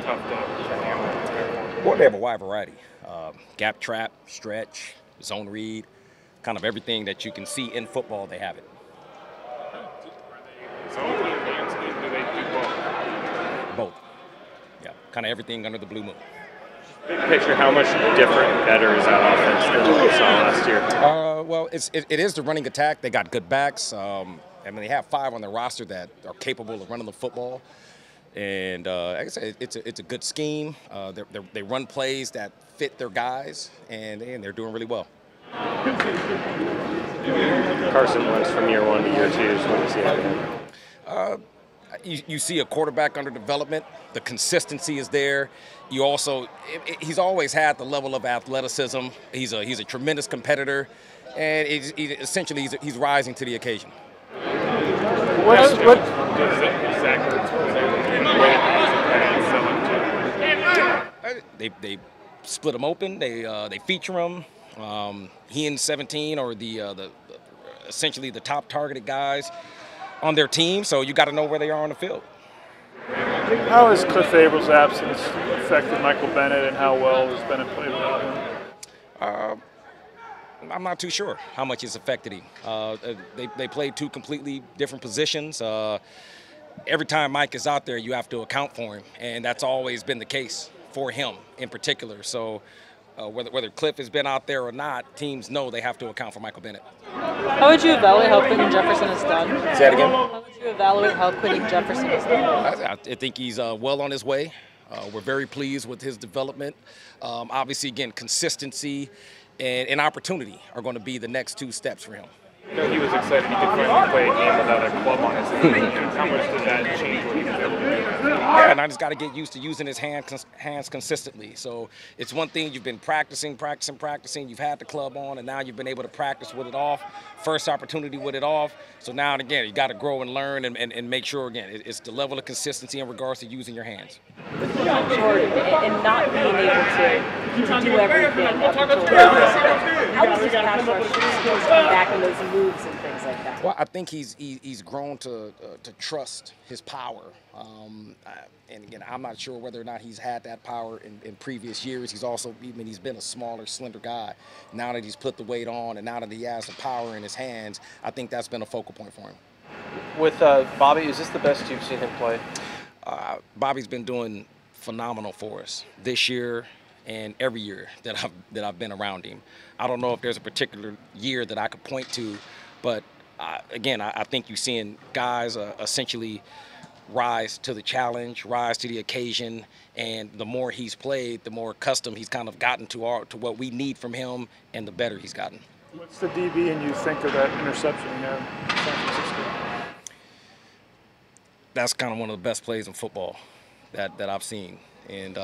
tough to handle? Well, they have a wide variety. Gap trap, stretch, zone read, kind of everything that you can see in football, they have it. Zone team, man scheme, do they do both? Both. Yeah, kind of everything under the blue moon. Big picture, how much different and better is that offense than what we saw last year? Well, it is the running attack. They got good backs. I mean, they have 5 on their roster that are capable of running the football. And like I said, it's a good scheme. They run plays that fit their guys, and they're doing really well. Carson Wentz from year 1 to year 2, so what does he have? You see a quarterback under development. The consistency is there. You also, he's always had the level of athleticism. He's a tremendous competitor, and essentially he's rising to the occasion. They split him open. They feature him. He and 17 are the essentially the top targeted guys on their team. So you got to know where they are on the field. How has Cliff Avrils' absence affected Michael Bennett, and how well has Bennett played without him? I'm not too sure how much it's affected him. They played 2 completely different positions. Every time Mike is out there, you have to account for him, and that's always been the case for him in particular. So whether Cliff has been out there or not, teams know they have to account for Michael Bennett. How would you evaluate how Quentin Jefferson has done? Say that again? How would you evaluate how Quentin Jefferson has done? I think he's well on his way. We're very pleased with his development. Obviously, again, consistency and opportunity are going to be the next 2 steps for him. You know, he was excited he could finally play a game without a club on his hand. How much did that change what he was able to do? Yeah, and I just got to get used to using his hands consistently. So it's one thing you've been practicing. You've had the club on, and now you've been able to practice with it off. First opportunity with it off. So now and again, you got to grow and learn and make sure, again, it's the level of consistency in regards to using your hands. With Jordan and not being able to do everything up until how does his pass rush skills come back in those moves and things like that? Well, I think he's grown to trust his power. And again, I'm not sure whether or not he's had that power in previous years. He's been a smaller, slender guy. Now that he's put the weight on and now that he has the power in his hands, I think that's been a focal point for him. With Bobby, is this the best you've seen him play? Bobby's been doing phenomenal for us this year and every year that I've been around him. I don't know if there's a particular year that I could point to, but again, I think you're seeing guys essentially rise to the challenge, rise to the occasion, and the more he's played, the more accustomed he's kind of gotten to what we need from him, and the better he's gotten. What's the DB and you think of that interception he had in San Francisco? That's kind of one of the best plays in football that I've seen, and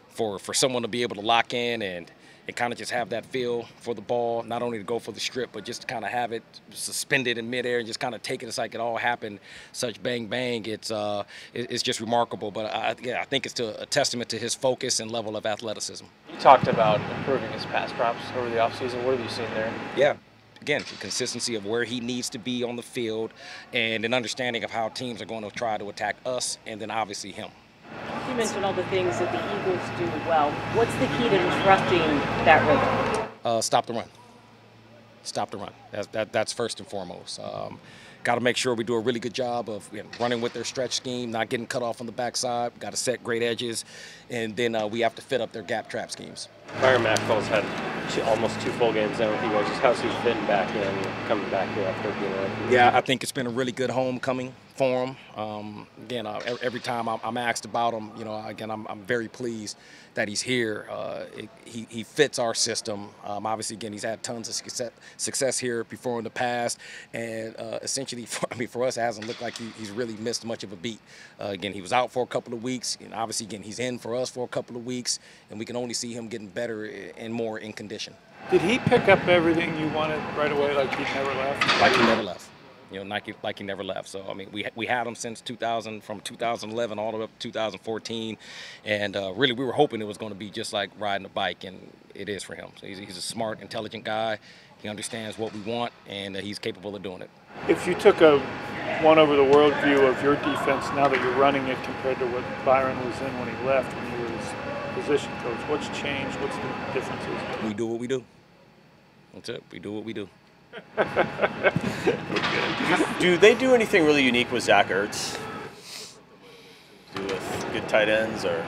for someone to be able to lock in and kind of just have that feel for the ball, not only to go for the strip, but just to kind of have it suspended in midair and just kind of take it. It's like it all happened, such bang, bang. It's just remarkable. But I think it's a testament to his focus and level of athleticism. You talked about improving his pass props over the offseason. What have you seen there? Yeah. Again, the consistency of where he needs to be on the field and an understanding of how teams are going to try to attack us and then obviously him. You mentioned all the things that the Eagles do well. What's the key to disrupting that rhythm? Stop the run. Stop the run. That's first and foremost. Got to make sure we do a really good job of running with their stretch scheme, not getting cut off on the backside. Got to set great edges, and then we have to fit up their gap trap schemes. Byron Maxwell's had almost 2 full games now with you guys. Just how's he fitting back in, coming back here after being away? Yeah, I think it's been a really good homecoming for him. Again, every time I'm asked about him, again, I'm very pleased that he's here. He fits our system. Obviously, again, he's had tons of success here before in the past, and essentially, for us, it hasn't looked like he's really missed much of a beat. Again, he was out for a couple of weeks, and obviously, again, he's in for us for a couple of weeks, and we can only see him getting better and more in condition. Did he pick up everything you wanted right away, like he never left? Like he never left. Like he never left. So I mean, we had him since 2000, from 2011 all the way up to 2014, and really we were hoping it was going to be just like riding a bike, and it is for him. So he's a smart, intelligent guy, He understands what we want, and he's capable of doing it. If you took a one over the world view of your defense now that you're running it compared to what Byron was in when he left, when you were his position coach, what's changed? What's the differences? We do what we do. That's it. We do what we do. Do they do anything really unique with Zach Ertz? Do with good tight ends or?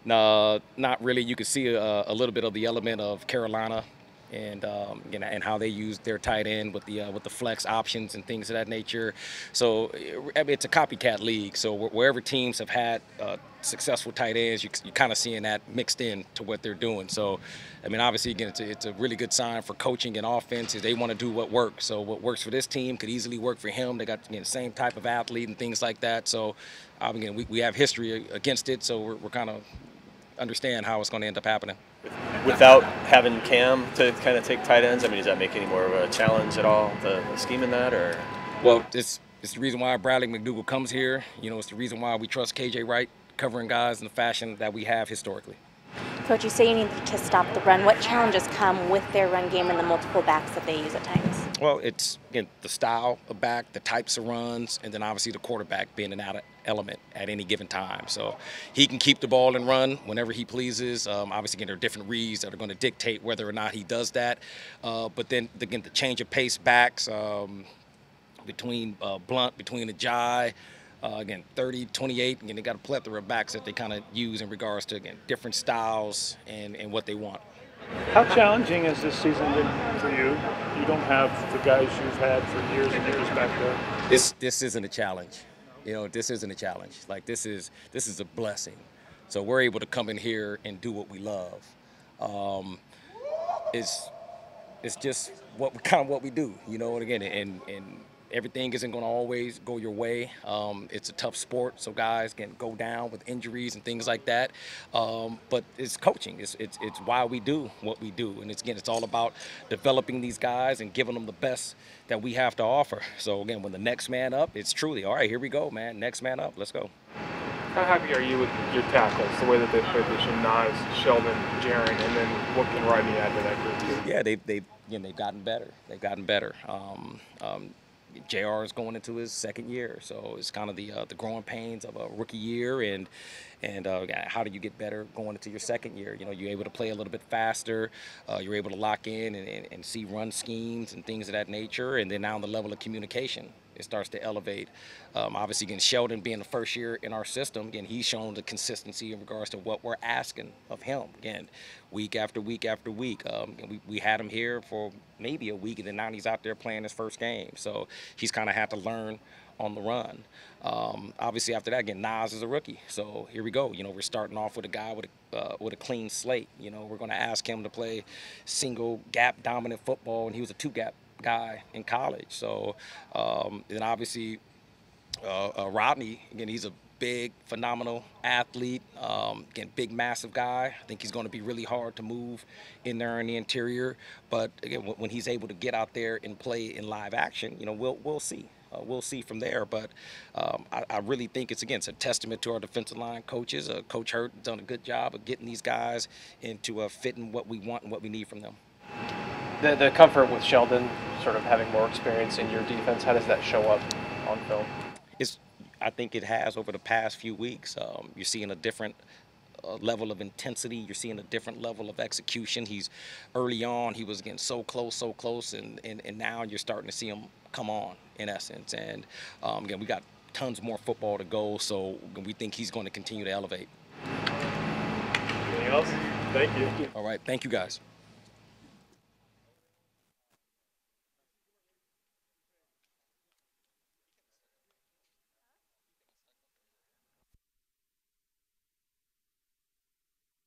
No, not really. You can see a little bit of the element of Carolina, and and how they use their tight end with the flex options and things of that nature. So I mean, it's a copycat league. So wherever teams have had successful tight ends, you're kind of seeing that mixed in to what they're doing. So I mean, obviously, again, it's a really good sign for coaching and offense. Is they want to do what works. So what works for this team could easily work for him. They got the same type of athlete and things like that. So again, we have history against it. So we're kind of understand how it's going to end up happening. Without having Cam to kind of take tight ends, I mean, does that make any more of a challenge at all, the scheme in that, or? Well, it's the reason why Bradley McDougald comes here. It's the reason why we trust KJ Wright covering guys in the fashion that we have historically. Coach, you say you need to stop the run. What challenges come with their run game and the multiple backs that they use at times? Well, it's, again, the style of back, the types of runs, and then obviously the quarterback being an element at any given time. So he can keep the ball and run whenever he pleases. Obviously, again, there are different reads that are going to dictate whether or not he does that. But then, again, the change of pace backs between Blunt, between Ajayi, again, 30, 28, and they got a plethora of backs that they kind of use in regards to, again, different styles and what they want. How challenging has this season been for you? You don't have the guys you've had for years and years back there. This isn't a challenge. This isn't a challenge. Like, this is a blessing. So we're able to come in here and do what we love. It's just what we do, and again, and everything isn't going to always go your way. It's a tough sport, so guys can go down with injuries and things like that. But it's coaching. It's why we do what we do. And it's all about developing these guys and giving them the best that we have to offer. So again, when the next man up, it's truly, all right, here we go, man. Next man up, let's go. How happy are you with your tackles, the way that they played this year, Nas, Sheldon, Jaren, and then what can Rodney add to that group too? Yeah, they've gotten better. They've gotten better. JR is going into his second year, so it's kind of the growing pains of a rookie year, and how do you get better going into your second year? You're able to play a little bit faster, you're able to lock in and see run schemes and things of that nature, and then now the level of communication, it starts to elevate. Obviously, again, Sheldon being the first year in our system, again, he's shown the consistency in regards to what we're asking of him. Again, week after week after week. We had him here for maybe a week, and then now he's out there playing his first game. So he's kind of had to learn on the run. Obviously, after that, again, Nas is a rookie. So here we go. We're starting off with a guy with a clean slate. We're going to ask him to play single gap dominant football, and he was a two gap guy in college. So then obviously Rodney, again, he's a big, phenomenal athlete, again, big, massive guy. I think he's going to be really hard to move in there in the interior. But again, when he's able to get out there and play in live action, we'll see. We'll see from there. But I really think it's a testament to our defensive line coaches. Coach Hurt done a good job of getting these guys into fitting what we want and what we need from them. The comfort with Sheldon sort of having more experience in your defense, how does that show up on film? I think it has over the past few weeks. You're seeing a different level of intensity. You're seeing a different level of execution. Early on, he was getting so close, and now you're starting to see him come on, in essence. And again, we got tons more football to go, so we think he's going to continue to elevate. Anything else? Thank you. All right, thank you guys.